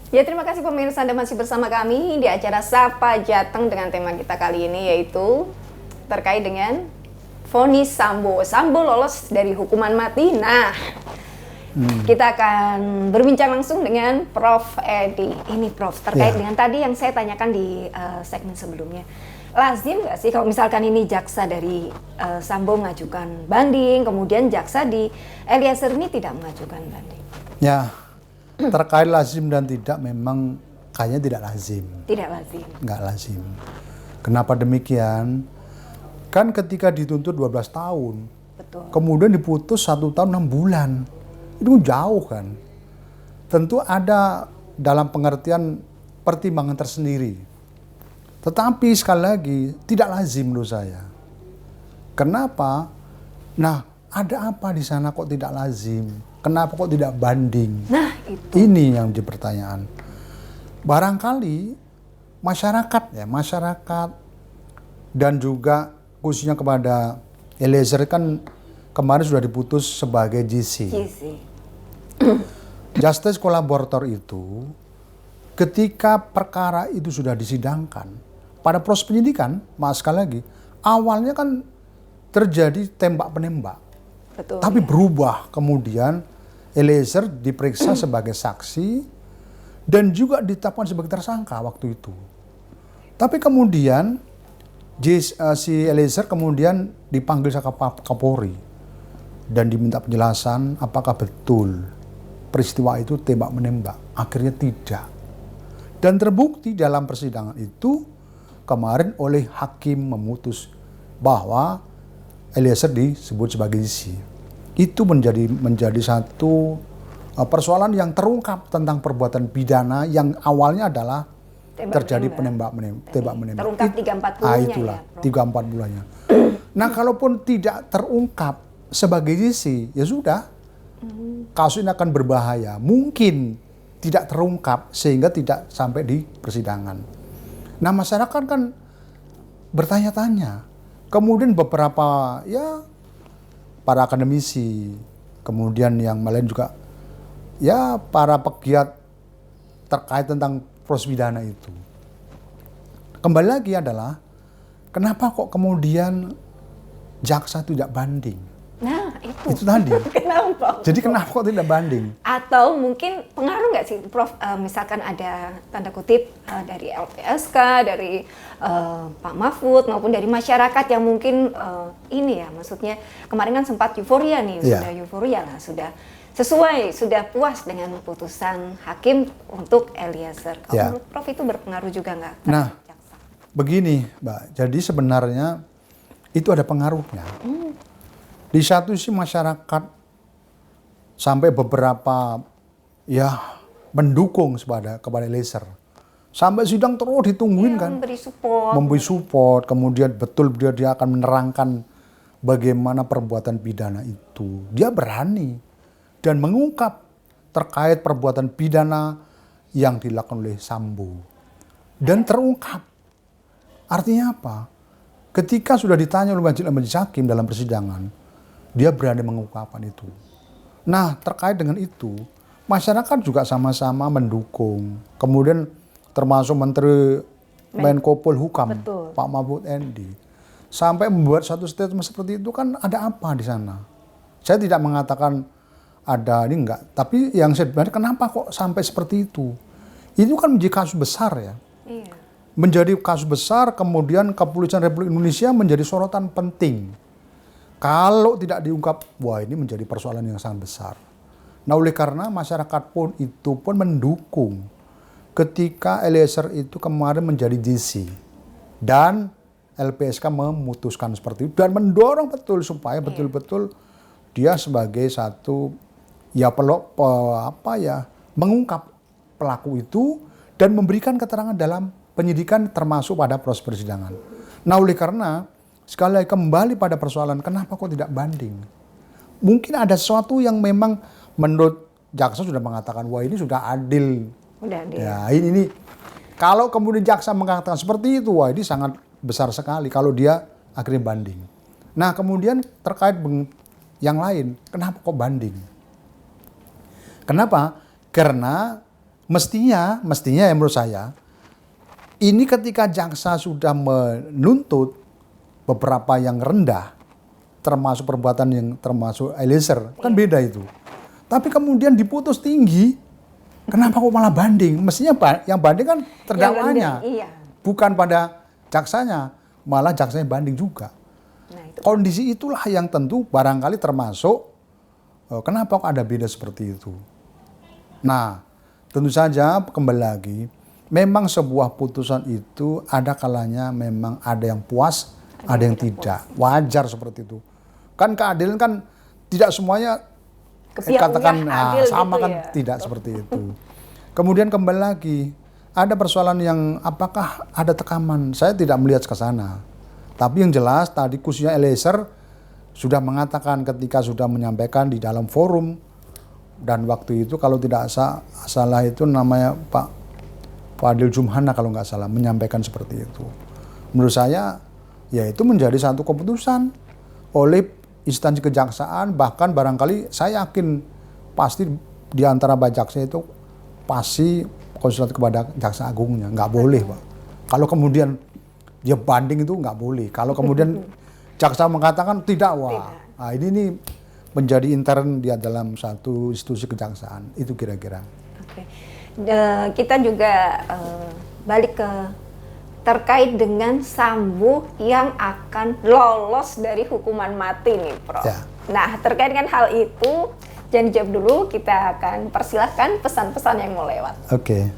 Ya, terima kasih pemirsa, Anda masih bersama kami di acara Sapa Jateng dengan tema kita kali ini yaitu terkait dengan vonis Sambo. Sambo lolos dari hukuman mati. Nah, kita akan berbincang langsung dengan Prof. Edi. Ini Prof, terkait dengan tadi yang saya tanyakan di segmen sebelumnya. Lazim nggak sih kalau misalkan ini jaksa dari Sambo mengajukan banding, kemudian jaksa di Eliezer ini tidak mengajukan banding? Ya, terkait lazim dan tidak memang kayaknya tidak lazim. Tidak lazim. Nggak lazim. Kenapa demikian? Kan ketika dituntut 12 tahun, Betul. kemudian diputus 1 tahun 6 bulan. Itu jauh kan. Tentu ada dalam pengertian pertimbangan tersendiri. Tetapi sekali lagi tidak lazim menurut saya. Kenapa? Nah, ada apa di sana kok tidak lazim? Kenapa kok tidak banding? Nah, itu. Ini yang jadi pertanyaan. Barangkali masyarakat dan juga khususnya kepada Eliezer kan kemarin sudah diputus sebagai GC. Justice Collaborator itu ketika perkara itu sudah disidangkan, pada proses penyidikan, sekali lagi, awalnya kan terjadi tembak-penembak. Betul, tapi berubah kemudian Eliezer diperiksa sebagai saksi dan juga ditetapkan sebagai tersangka waktu itu. Tapi kemudian si Eliezer kemudian dipanggil sama Kapolri dan diminta penjelasan apakah betul peristiwa itu tembak-menembak. Akhirnya tidak. Dan terbukti dalam persidangan itu kemarin oleh hakim memutus bahwa Eliezer disebut sebagai GC. Itu menjadi satu persoalan yang terungkap tentang perbuatan pidana yang awalnya adalah terjadi tembak-menembak. Terungkap 3-4 bulannya. Itulah, ya, 3-4 bulannya. Nah, kalaupun tidak terungkap sebagai GC, ya sudah. Kasus ini akan berbahaya. Mungkin tidak terungkap sehingga tidak sampai di persidangan. Nah, masyarakat kan bertanya-tanya. Kemudian beberapa para akademisi, kemudian yang lain juga para pegiat terkait tentang proses pidana itu. Kembali lagi adalah kenapa kok kemudian jaksa tidak banding? Nah, Itu tadi. Kenapa? Jadi kenapa kok tidak banding? Atau mungkin pengaruh nggak sih, Prof? Misalkan ada tanda kutip dari LPSK, dari Pak Mahfud maupun dari masyarakat yang mungkin maksudnya kemarin kan sempat euforia nih, sudah euforia lah, sudah sesuai, sudah puas dengan putusan hakim untuk Eliezer. Kalau menurut Prof itu berpengaruh juga nggak? Nah, begini, Mbak. Jadi sebenarnya itu ada pengaruhnya. Di satu sisi masyarakat sampai beberapa mendukung kepada Eliezer. Sampai sidang terus ditungguin kan. Memberi support, kemudian betul dia akan menerangkan bagaimana perbuatan pidana itu. Dia berani dan mengungkap terkait perbuatan pidana yang dilakukan oleh Sambo. Dan terungkap. Artinya apa? Ketika sudah ditanya oleh majelis hakim dalam persidangan, dia berani mengungkapkan itu. Nah, terkait dengan itu, masyarakat juga sama-sama mendukung. Kemudian termasuk Menteri Menko Polhukam, Pak Mahfud MD, sampai membuat satu statement seperti itu kan ada apa di sana? Saya tidak mengatakan ada ini enggak, tapi yang saya bilang kenapa kok sampai seperti itu? Itu kan menjadi kasus besar ya. Iya. Menjadi kasus besar, kemudian Kepolisian Republik Indonesia menjadi sorotan penting. Kalau tidak diungkap, wah ini menjadi persoalan yang sangat besar. Nah, oleh karena masyarakat pun mendukung ketika Eliezer itu kemarin menjadi GC dan LPSK memutuskan seperti itu dan mendorong betul supaya betul-betul dia sebagai satu mengungkap pelaku itu dan memberikan keterangan dalam penyidikan termasuk pada proses persidangan. Nah, oleh karena sekali lagi kembali pada persoalan kenapa kok tidak banding? Mungkin ada sesuatu yang memang menurut jaksa sudah mengatakan wah ini sudah adil. Udah adil. Ya, ini kalau kemudian jaksa mengatakan seperti itu, wah ini sangat besar sekali kalau dia akhirnya banding. Nah, kemudian terkait yang lain, kenapa kok banding? Kenapa? Karena mestinya ya menurut saya, ini ketika jaksa sudah menuntut beberapa yang rendah, termasuk perbuatan yang termasuk Eliezer, kan beda itu. Tapi kemudian diputus tinggi, kenapa kok malah banding? Mestinya yang banding kan terdakwanya, bukan pada jaksanya, malah jaksanya banding juga. Nah, itu kondisi itulah yang tentu barangkali termasuk kenapa kok ada beda seperti itu. Nah, tentu saja kembali lagi, memang sebuah putusan itu ada kalanya memang ada yang puas, ada yang tidak. Wajar seperti itu. Kan keadilan kan tidak semuanya katakan sama gitu kan, tidak seperti itu. Kemudian kembali lagi, ada persoalan yang apakah ada tekanan? Saya tidak melihat ke sana. Tapi yang jelas tadi khususnya Eliezer sudah mengatakan ketika sudah menyampaikan di dalam forum, dan waktu itu kalau tidak salah itu namanya Pak Fadil Jumhana kalau nggak salah menyampaikan seperti itu. Menurut saya ya itu menjadi satu keputusan oleh instansi kejaksaan, bahkan barangkali saya yakin pasti di antara jaksa itu pasti konsultasi kepada jaksa agungnya, nggak boleh Pak. Kalau kemudian dia banding itu nggak boleh. Kalau kemudian jaksa mengatakan tidak, wah, nah ini menjadi intern dia dalam satu institusi kejaksaan, itu kira-kira. Oke. Kita juga balik ke terkait dengan Sambo yang akan lolos dari hukuman mati nih, Prof. Ya. Nah, terkait dengan hal itu, jangan dijawab dulu, kita akan persilahkan pesan-pesan yang mau lewat. Oke.